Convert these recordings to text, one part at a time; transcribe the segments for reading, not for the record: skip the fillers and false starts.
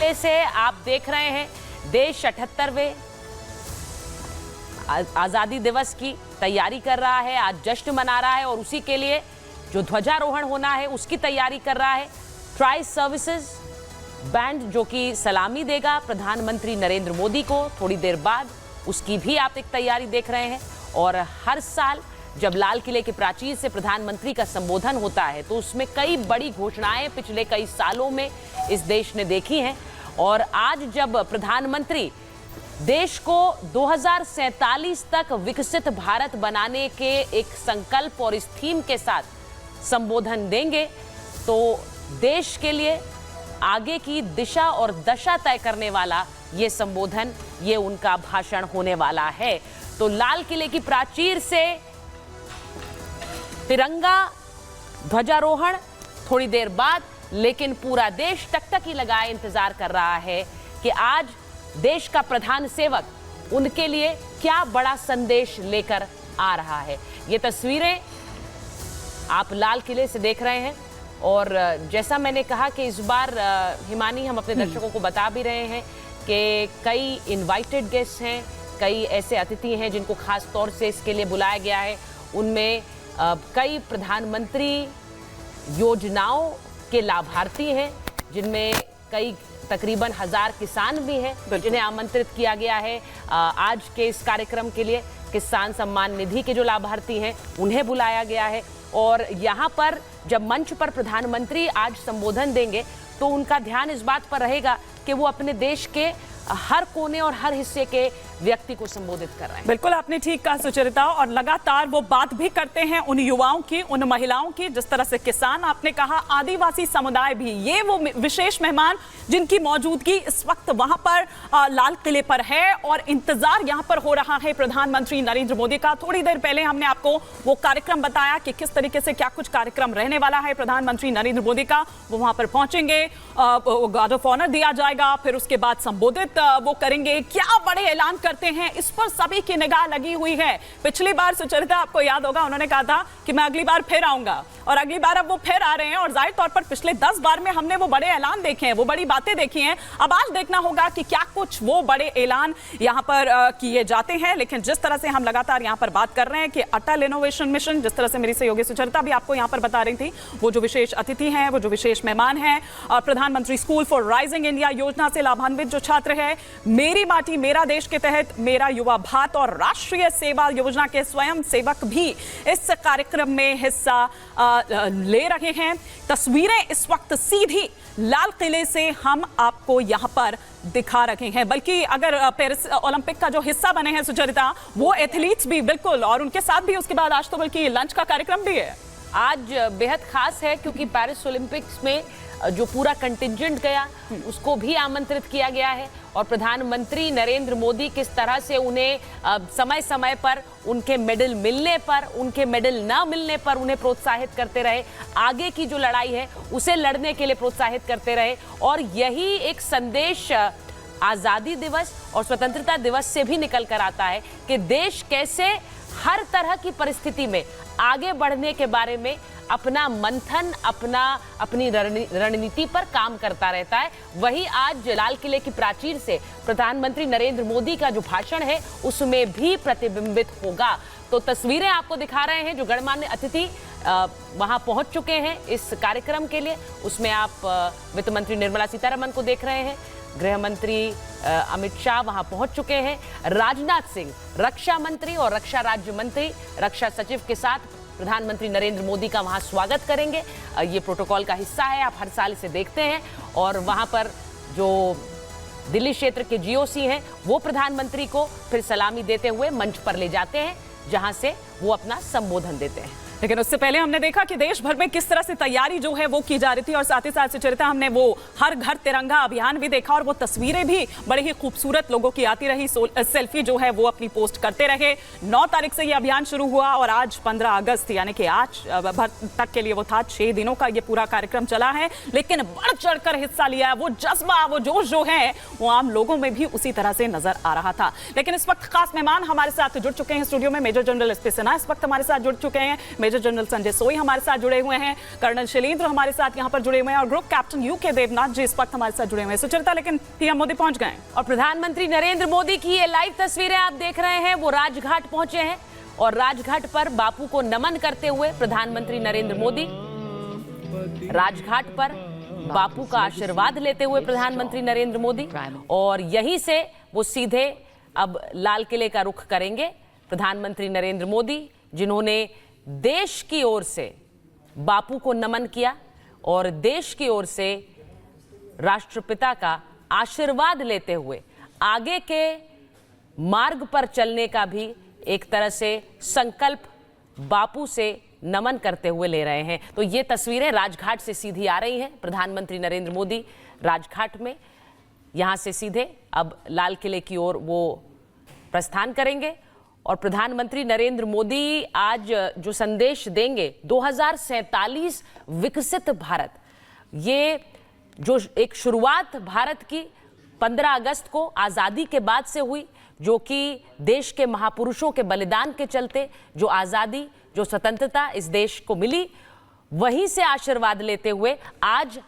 से आप देख रहे हैं देश 78वें आजादी दिवस की तैयारी कर रहा है, आज जश्न मना रहा है और उसी के लिए जो ध्वजारोहण होना है उसकी तैयारी कर रहा है। ट्राई सर्विसेज बैंड जो कि सलामी देगा प्रधानमंत्री नरेंद्र मोदी को थोड़ी देर बाद, उसकी भी आप एक तैयारी देख रहे हैं। और हर साल जब लाल किले के प्राचीर से प्रधानमंत्री का संबोधन होता है तो उसमें कई बड़ी घोषणाएं पिछले कई सालों में इस देश ने देखी हैं। और आज जब प्रधानमंत्री देश को 2047 तक विकसित भारत बनाने के एक संकल्प और इस थीम के साथ संबोधन देंगे तो देश के लिए आगे की दिशा और दशा तय करने वाला ये संबोधन, ये उनका भाषण होने वाला है। तो लाल किले की प्राचीर से तिरंगा ध्वजारोहण थोड़ी देर बाद, लेकिन पूरा देश टकटकी लगाए इंतजार कर रहा है कि आज देश का प्रधान सेवक उनके लिए क्या बड़ा संदेश लेकर आ रहा है। ये तस्वीरें आप लाल किले से देख रहे हैं और जैसा मैंने कहा कि इस बार हिमानी हम अपने दर्शकों को बता भी रहे हैं कि कई इनवाइटेड गेस्ट हैं, कई ऐसे अतिथि हैं जिनको खास तौर से इसके लिए बुलाया गया है। उनमें कई प्रधानमंत्री योजनाओं के लाभार्थी हैं, जिनमें कई तकरीबन 1000 किसान भी हैं जिन्हें आमंत्रित किया गया है आज के इस कार्यक्रम के लिए। किसान सम्मान निधि के जो लाभार्थी हैं उन्हें बुलाया गया है। और यहाँ पर जब मंच पर प्रधानमंत्री आज संबोधन देंगे तो उनका ध्यान इस बात पर रहेगा कि वो अपने देश के हर कोने और हर हिस्से के व्यक्ति को संबोधित कर रहे हैं। बिल्कुल आपने ठीक कहा सुचरिता, और लगातार वो बात भी करते हैं उन युवाओं की, उन महिलाओं की, जिस तरह से किसान, आपने कहा आदिवासी समुदाय भी, ये वो विशेष मेहमान जिनकी मौजूदगी इस वक्त वहां पर लाल किले पर है और इंतजार यहां पर हो रहा है प्रधानमंत्री नरेंद्र मोदी का। थोड़ी देर पहले हमने आपको वो कार्यक्रम बताया कि किस तरीके से क्या कुछ कार्यक्रम रहने वाला है प्रधानमंत्री नरेंद्र मोदी का। वो वहां पर पहुंचेंगे, गार्ड ऑफ ऑनर दिया जाएगा, फिर उसके बाद संबोधित वो करेंगे। क्या बड़े ऐलान करते हैं, इस पर सभी की निगाह लगी हुई है। पिछली बार सुचरिता आपको याद होगा उन्होंने कहा था कि मैं अगली बार फिर आऊंगा, और अगली बार अब वो फिर आ रहे हैं। और जाहिर तौर पर पिछले 10 बार में हमने वो बड़े ऐलान देखे हैं, वो बड़ी बातें देखी हैं। अब आज देखना होगा कि क्या कुछ वो बड़े ऐलान यहाँ पर किए जाते हैं। लेकिन जिस तरह से हम लगातार यहाँ पर बात कर रहे हैं कि अटल इनोवेशन मिशन, जिस तरह से मेरी सहयोगी सुचरिता भी आपको यहाँ पर बता रही थी, वो जो विशेष अतिथि हैं, वो जो विशेष मेहमान हैं, प्रधानमंत्री स्कूल फॉर राइजिंग इंडिया योजना से लाभान्वित जो छात्र है, मेरी माटी मेरा देश के तहत मेरा युवा भारत और राष्ट्रीय सेवा योजना के स्वयं सेवक भी इस कार्यक्रम में हिस्सा ले रहे हैं। तस्वीरें इस वक्त सीधी लाल किले से हम आपको यहां पर दिखा रहे हैं। बल्कि अगर पेरिस ओलंपिक का जो हिस्सा बने हैं सुचरिता, वो एथलीट्स भी बिल्कुल, और उनके साथ भी उसके बाद आज तो बल्कि लंच का कार्यक्रम भी है। आज बेहद खास है क्योंकि पेरिस ओलंपिक्स में जो पूरा कंटिंजेंट गया उसको भी आमंत्रित किया गया है और प्रधानमंत्री नरेंद्र मोदी किस तरह से उन्हें समय समय पर उनके मेडल मिलने पर, उनके मेडल न मिलने पर उन्हें प्रोत्साहित करते रहे, आगे की जो लड़ाई है उसे लड़ने के लिए प्रोत्साहित करते रहे। और यही एक संदेश आज़ादी दिवस और स्वतंत्रता दिवस से भी निकल कर आता है कि देश कैसे हर तरह की परिस्थिति में आगे बढ़ने के बारे में अपना मंथन, अपनी रणनीति पर काम करता रहता है। वही आज लाल किले की प्राचीर से प्रधानमंत्री नरेंद्र मोदी का जो भाषण है उसमें भी प्रतिबिंबित होगा। तो तस्वीरें आपको दिखा रहे हैं जो गणमान्य अतिथि वहां पहुंच चुके हैं इस कार्यक्रम के लिए। उसमें आप वित्त मंत्री निर्मला सीतारमण को देख रहे हैं, गृह मंत्री अमित शाह वहां पहुंच चुके हैं, राजनाथ सिंह रक्षा मंत्री और रक्षा राज्य मंत्री, रक्षा सचिव के साथ प्रधानमंत्री नरेंद्र मोदी का वहां स्वागत करेंगे। ये प्रोटोकॉल का हिस्सा है, आप हर साल इसे देखते हैं। और वहां पर जो दिल्ली क्षेत्र के जीओसी हैं वो प्रधानमंत्री को फिर सलामी देते हुए मंच पर ले जाते हैं जहां से वो अपना संबोधन देते हैं। लेकिन उससे पहले हमने देखा कि देश भर में किस तरह से तैयारी जो है वो की जा रही थी, और साथ ही साथ सुचरिता हमने वो हर घर तिरंगा अभियान भी देखा और वो तस्वीरें भी बड़ी ही खूबसूरत लोगों की आती रही। सेल्फी जो है वो अपनी पोस्ट करते रहे। 9 तारीख से ये अभियान शुरू हुआ और आज 15 अगस्त यानी कि आज भर तक के लिए वो था। 6 दिनों का ये पूरा कार्यक्रम चला है, लेकिन बढ़ चढ़कर हिस्सा लिया। वो जज्बा, वो जोश जो है वो आम लोगों में भी उसी तरह से नजर आ रहा था। लेकिन इस वक्त खास मेहमान हमारे साथ जुड़ चुके हैं स्टूडियो में। Major general S P Sinha इस वक्त हमारे साथ जुड़ चुके हैं। मेजर जनरल संजय सोई हमारे साथ जुड़े हुए हैं, कर्नल शैलेंद्र हमारे साथ यहाँ पर जुड़े हुए हैं और ग्रुप कैप्टन यूके देवनाथ जी इस वक्त हमारे साथ जुड़े हुए हैं। सुचरिता, लेकिन पीएम मोदी पहुंच गए और प्रधानमंत्री नरेंद्र मोदी की ये लाइव तस्वीरें आप देख रहे हैं। वो राजघाट पहुंचे हैं और राजघाट पर बापू को नमन करते हुए प्रधानमंत्री नरेंद्र मोदी राजघाट पर बापू का आशीर्वाद लेते हुए प्रधानमंत्री नरेंद्र मोदी, और यहीं से वो सीधे अब लाल किले का रुख करेंगे। प्रधानमंत्री नरेंद्र मोदी जिन्होंने देश की ओर से बापू को नमन किया और देश की ओर से राष्ट्रपिता का आशीर्वाद लेते हुए आगे के मार्ग पर चलने का भी एक तरह से संकल्प बापू से नमन करते हुए ले रहे हैं। तो ये तस्वीरें राजघाट से सीधी आ रही हैं। प्रधानमंत्री नरेंद्र मोदी राजघाट में, यहां से सीधे अब लाल किले की ओर वो प्रस्थान करेंगे। और प्रधानमंत्री नरेंद्र मोदी आज जो संदेश देंगे 2047 विकसित भारत, ये जो एक शुरुआत भारत की 15 अगस्त को आज़ादी के बाद से हुई, जो कि देश के महापुरुषों के बलिदान के चलते जो आज़ादी, जो स्वतंत्रता इस देश को मिली, वहीं से आशीर्वाद लेते हुए आज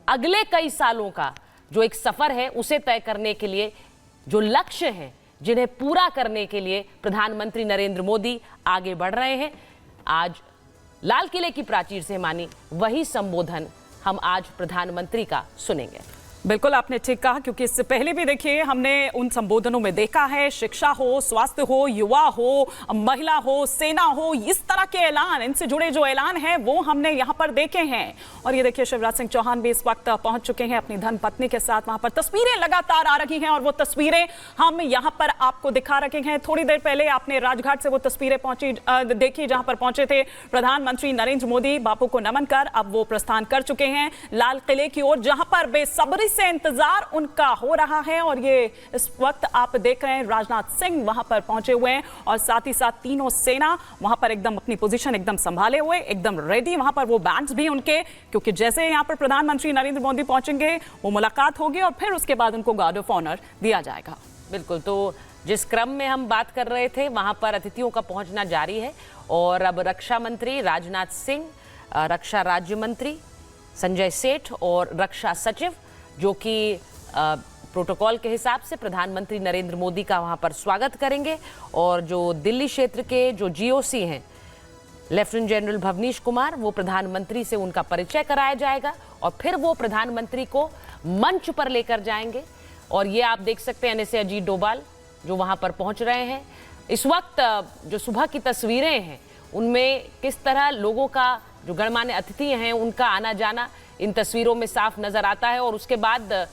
अगले कई सालों का जो एक सफर है उसे तय करने के लिए, जो लक्ष्य हैं जिन्हें पूरा करने के लिए प्रधानमंत्री नरेंद्र मोदी आगे बढ़ रहे हैं। आज लाल किले की प्राचीर से मानी वही संबोधन हम आज प्रधानमंत्री का सुनेंगे। बिल्कुल आपने ठीक कहा, क्योंकि इससे पहले भी देखिए हमने उन संबोधनों में देखा है, शिक्षा हो, स्वास्थ्य हो, युवा हो, महिला हो, सेना हो, इस तरह के ऐलान, इनसे जुड़े जो ऐलान हैं वो हमने यहाँ पर देखे हैं। और ये देखिए शिवराज सिंह चौहान भी इस वक्त पहुंच चुके हैं अपनी धर्मपत्नी के साथ। वहां पर तस्वीरें लगातार आ रही हैं और वो तस्वीरें हम यहाँ पर आपको दिखा रखे हैं। थोड़ी देर पहले आपने राजघाट से वो तस्वीरें देखी जहां पर पहुंचे थे प्रधानमंत्री नरेंद्र मोदी। बापू को नमन कर अब वो प्रस्थान कर चुके हैं लाल किले की ओर, जहां पर बेसब्री से इंतजार उनका हो रहा है। और ये इस वक्त आप देख रहे हैं राजनाथ सिंह वहां पर पहुंचे हुए हैं और साथ ही साथ तीनों सेना वहां पर एकदम अपनी पोजीशन एकदम संभाले हुए, एकदम रेडी। वहां पर वो बैंड्स भी उनके, क्योंकि जैसे यहां पर प्रधानमंत्री नरेंद्र मोदी पहुंचेंगे वो मुलाकात होगी और फिर उसके बाद उनको गार्ड ऑफ ऑनर दिया जाएगा। बिल्कुल, तो जिस क्रम में हम बात कर रहे थे वहां पर अतिथियों का पहुंचना जारी है। और अब रक्षा मंत्री राजनाथ सिंह, रक्षा राज्य मंत्री संजय सेठ और रक्षा सचिव, जो कि प्रोटोकॉल के हिसाब से प्रधानमंत्री नरेंद्र मोदी का वहां पर स्वागत करेंगे। और जो दिल्ली क्षेत्र के जो जीओसी हैं, लेफ्टिनेंट जनरल भवनीश कुमार, वो प्रधानमंत्री से उनका परिचय कराया जाएगा और फिर वो प्रधानमंत्री को मंच पर लेकर जाएंगे। और ये आप देख सकते हैं एनएसए अजीत डोभाल जो वहां पर पहुंच रहे हैं। इस वक्त जो सुबह की तस्वीरें हैं उनमें किस तरह लोगों का, जो गणमान्य अतिथि हैं, उनका आना जाना इन तस्वीरों में साफ नजर आता है। और उसके बाद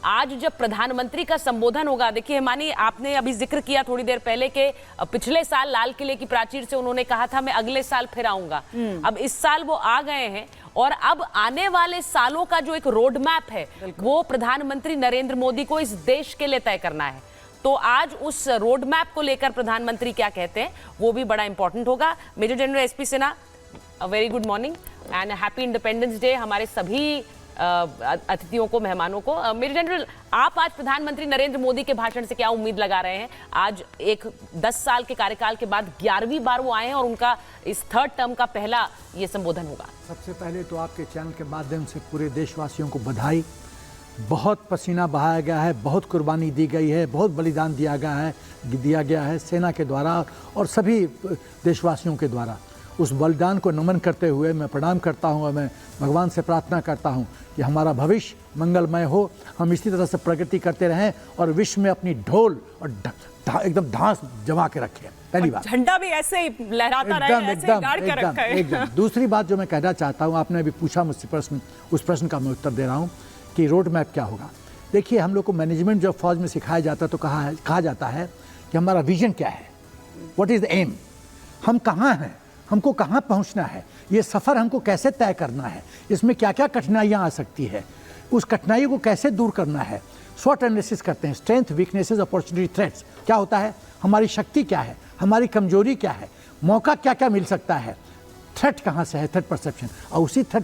आज जब प्रधानमंत्री का संबोधन होगा, देखिए मानी आपने अभी जिक्र किया थोड़ी देर पहले के पिछले साल लाल किले की प्राचीर से उन्होंने कहा था मैं अगले साल फिर आऊंगा। अब इस साल वो आ गए हैं और अब आने वाले सालों का जो एक रोड मैप है वो प्रधानमंत्री नरेंद्र मोदी को इस देश के लिए तय करना है। तो आज उस रोड मैप को लेकर प्रधानमंत्री क्या कहते हैं वो भी बड़ा इंपॉर्टेंट होगा। Major general SP Sinha, very good morning and happy independence day हमारे सभी अतिथियों को, मेहमानों को। मेजर जनरल, आप आज प्रधानमंत्री नरेंद्र मोदी के भाषण से क्या उम्मीद लगा रहे हैं? आज एक 10 साल के कार्यकाल के बाद 11वीं बार वो आए हैं और उनका इस थर्ड टर्म का पहला ये संबोधन होगा। सबसे पहले तो आपके चैनल के माध्यम से पूरे देशवासियों को बधाई। बहुत पसीना बहाया गया है, बहुत कुर्बानी दी गई है, बहुत बलिदान दिया गया है सेना के द्वारा और सभी देशवासियों के द्वारा। उस बलिदान को नमन करते हुए मैं प्रणाम करता हूँ और मैं भगवान से प्रार्थना करता हूँ कि हमारा भविष्य मंगलमय हो, हम इसी तरह से प्रगति करते रहें और विश्व में अपनी ढोल और एकदम धांस जमा के रखें। पहली बात, झंडा भी ऐसे ही लहराता रहे, ऐसे ही गाड़ के रखा है। एकदम। दूसरी बात जो मैं कहना चाहता हूँ, आपने अभी पूछा मुझसे प्रश्न, उस प्रश्न का मैं उत्तर दे रहा हूँ कि रोड मैप क्या होगा। देखिए, हम लोग को मैनेजमेंट जब फौज में सिखाया जाता है तो कहा जाता है कि हमारा विजन क्या है, व्हाट इज द एम, हम कहाँ हैं, हमको कहाँ पहुँचना है, ये सफ़र हमको कैसे तय करना है, इसमें क्या क्या कठिनाइयाँ आ सकती है, उस कठिनाई को कैसे दूर करना है। स्वॉट एनालिसिस करते हैं, स्ट्रेंथ, वीकनेसेस, अपॉर्चुनिटी, थ्रेट्स। क्या होता है, हमारी शक्ति क्या है, हमारी कमजोरी क्या है, मौका क्या क्या मिल सकता है, थ्रेट कहाँ से है, थ्रेट परसेप्शन। और उसी थ्रेट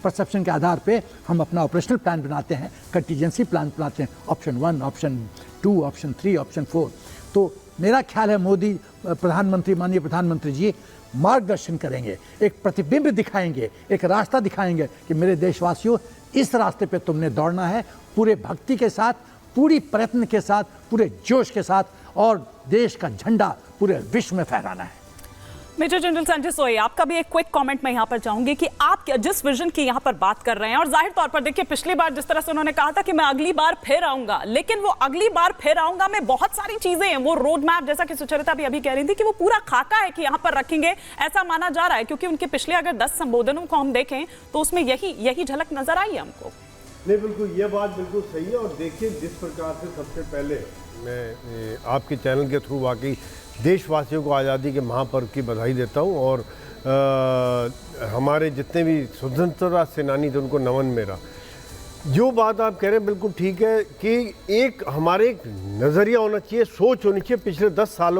परसेप्शन के आधार पे हम अपना ऑपरेशनल प्लान बनाते हैं, कंटीजेंसी प्लान बनाते हैं, ऑप्शन 1, ऑप्शन 2, ऑप्शन 3, ऑप्शन 4। तो मेरा ख्याल है मोदी प्रधानमंत्री, माननीय प्रधानमंत्री जी मार्गदर्शन करेंगे, एक प्रतिबिंब दिखाएंगे, एक रास्ता दिखाएंगे कि मेरे देशवासियों, इस रास्ते पे तुमने दौड़ना है, पूरे भक्ति के साथ, पूरी प्रयत्न के साथ, पूरे जोश के साथ, और देश का झंडा पूरे विश्व में फहराना है। मेजर जनरल संजय सोई, आपका भी एक क्विक कमेंट मैं यहाँ पर चाहूंगी कि आप जिस विजन की यहाँ पर बात कर रहे हैं, और जाहिर तौर पर देखिए पिछली बार जिस तरह से उन्होंने कहा था कि मैं अगली बार फिर आऊंगा, लेकिन वो अगली बार फिर आऊंगा में बहुत सारी चीजें हैं, वो रोड मैप जैसा कि सुचरिता भी अभी कह रही थी कि वो पूरा खाका है कि यहाँ पर रखेंगे, ऐसा माना जा रहा है, क्योंकि उनके पिछले अगर 10 संबोधनों को हम देखें तो उसमें यही झलक नजर आई है हमको। नहीं, बिल्कुल ये बात बिल्कुल सही है। और देखिए जिस प्रकार से सबसे पहले मैं आपके चैनल के थ्रू वाकई देशवासियों को आज़ादी के महापर्व की बधाई देता हूँ, और हमारे जितने भी स्वतंत्रता सेनानी थे उनको नमन मेरा। जो बात आप कह रहे हैं बिल्कुल ठीक है कि एक हमारे एक नज़रिया होना चाहिए, सोच होनी चाहिए। पिछले 10 सालों